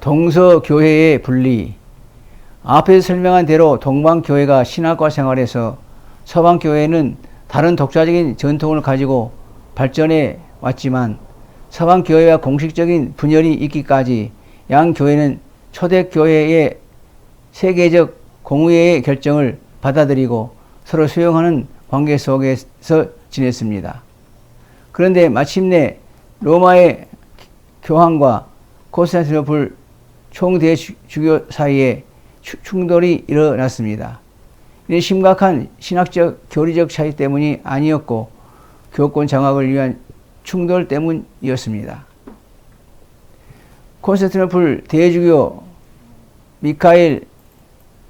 동서교회의 분리. 앞에서 설명한 대로 동방교회가 신학과 생활에서 서방교회는 다른 독자적인 전통을 가지고 발전해 왔지만 서방교회와 공식적인 분열이 있기까지 양 교회는 초대교회의 세계적 공의회의 결정을 받아들이고 서로 수용하는 관계 속에서 지냈습니다. 그런데 마침내 로마의 교황과 콘스탄티노플 총대주교 사이에 충돌이 일어났습니다. 이는 심각한 신학적 교리적 차이 때문이 아니었고 교권 장악을 위한 충돌 때문이었습니다. 콘스탄티노플 대주교 미카엘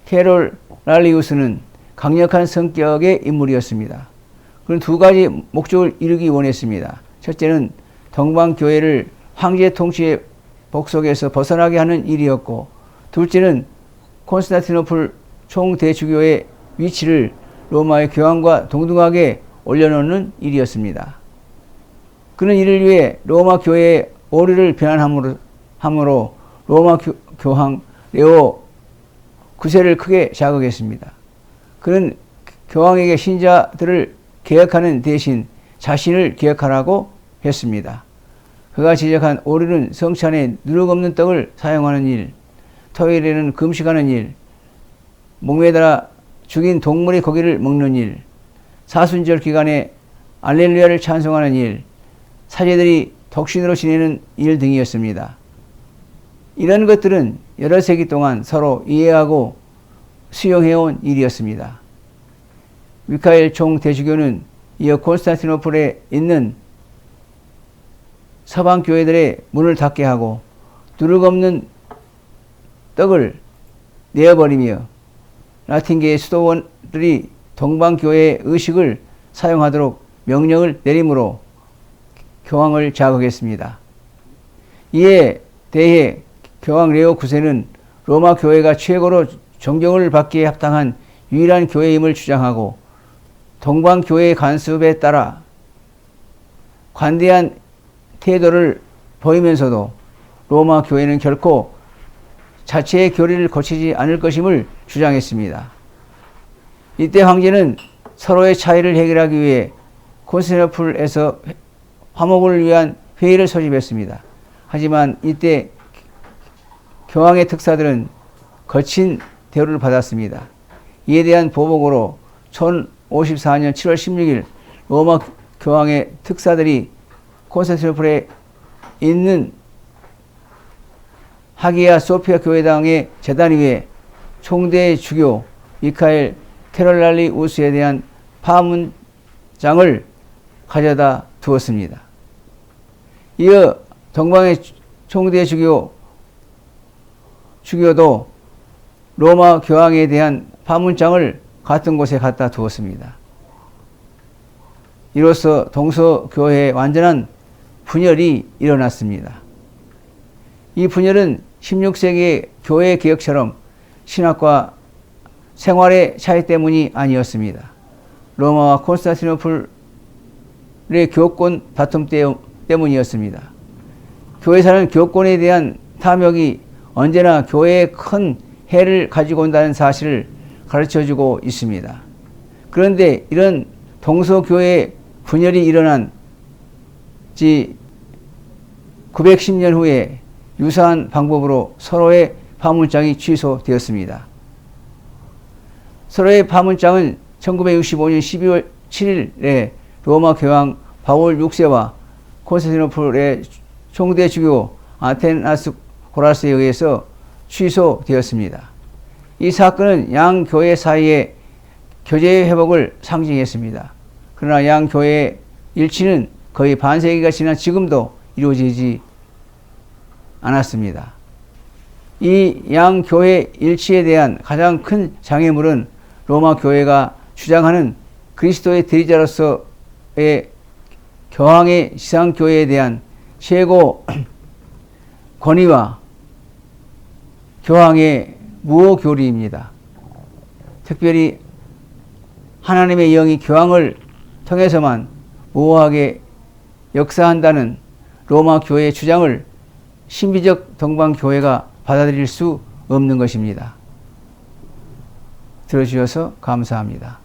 캐롤랄리우스는 강력한 성격의 인물이었습니다. 그는 두 가지 목적을 이루기 원했습니다. 첫째는 동방교회를 황제 통치의 복속에서 벗어나게 하는 일이었고, 둘째는 콘스탄티노플 총대주교의 위치를 로마의 교황과 동등하게 올려놓는 일이었습니다. 그는 이를 위해 로마 교회의 오류를 비난함으로 로마 교황 레오 9세를 크게 자극했습니다. 그는 교황에게 신자들을 개혁하는 대신 자신을 개혁하라고 했습니다. 그가 지적한 오류는 성찬에 누룩 없는 떡을 사용하는 일, 토요일에는 금식하는 일, 목매달아 죽인 동물의 고기를 먹는 일, 사순절 기간에 알렐루야를 찬송하는 일, 사제들이 독신으로 지내는 일 등이었습니다. 이런 것들은 여러 세기 동안 서로 이해하고 수용해온 일이었습니다. 미카엘 총대주교는 이어 콘스탄티노플에 있는 서방 교회들의 문을 닫게 하고 누룩 없는 떡을 내어버리며 라틴계의 수도원들이 동방교회의 의식을 사용하도록 명령을 내림으로 교황을 자극했습니다. 이에 대해 교황 레오 9세는 로마 교회가 최고로 존경을 받기에 합당한 유일한 교회임을 주장하고 동방교회의 간섭에 따라 관대한 태도를 보이면서도 로마 교회는 결코 자체의 교리를 고치지 않을 것임을 주장했습니다. 이때 황제는 서로의 차이를 해결하기 위해 콘스탄티노플에서 화목을 위한 회의를 소집했습니다. 하지만 이때 교황의 특사들은 거친 대우를 받았습니다. 이에 대한 보복으로 1054년 7월 16일 로마 교황의 특사들이 콘스탄티노플에 있는 하기야 소피아 교회당의 제단 위에 총대 주교 미카엘 캐롤랄리우스에 대한 파문장을 가져다 두었습니다. 이어 동방의 총대 주교도 로마 교황에 대한 파문장을 같은 곳에 갖다 두었습니다. 이로써 동서교회의 완전한 분열이 일어났습니다. 이 분열은 16세기의 교회 개혁처럼 신학과 생활의 차이 때문이 아니었습니다. 로마와 콘스탄티노플의 교권 다툼 때문이었습니다. 교회사는 교권에 대한 탐욕이 언제나 교회에 큰 해를 가지고 온다는 사실을 가르쳐주고 있습니다. 그런데 이런 동서교회 분열이 일어난 지 910년 후에 유사한 방법으로 서로의 파문장이 취소되었습니다. 서로의 파문장은 1965년 12월 7일에 로마 교황 바울 6세와 콘스탄티노플의 총대주교 아테나스 고라스에 의해서 취소되었습니다. 이 사건은 양 교회 사이의 교제 회복을 상징했습니다. 그러나 양 교회의 일치는 거의 반세기가 지난 지금도 이루어지지 않았습니다. 이 양 교회 일치에 대한 가장 큰 장애물은 로마 교회가 주장하는 그리스도의 대리자로서의 교황의 지상교회에 대한 최고 권위와 교황의 무호교리입니다. 특별히 하나님의 영이 교황을 통해서만 무호하게 역사한다는 로마 교회의 주장을 신비적 동방교회가 받아들일 수 없는 것입니다. 들어주셔서 감사합니다.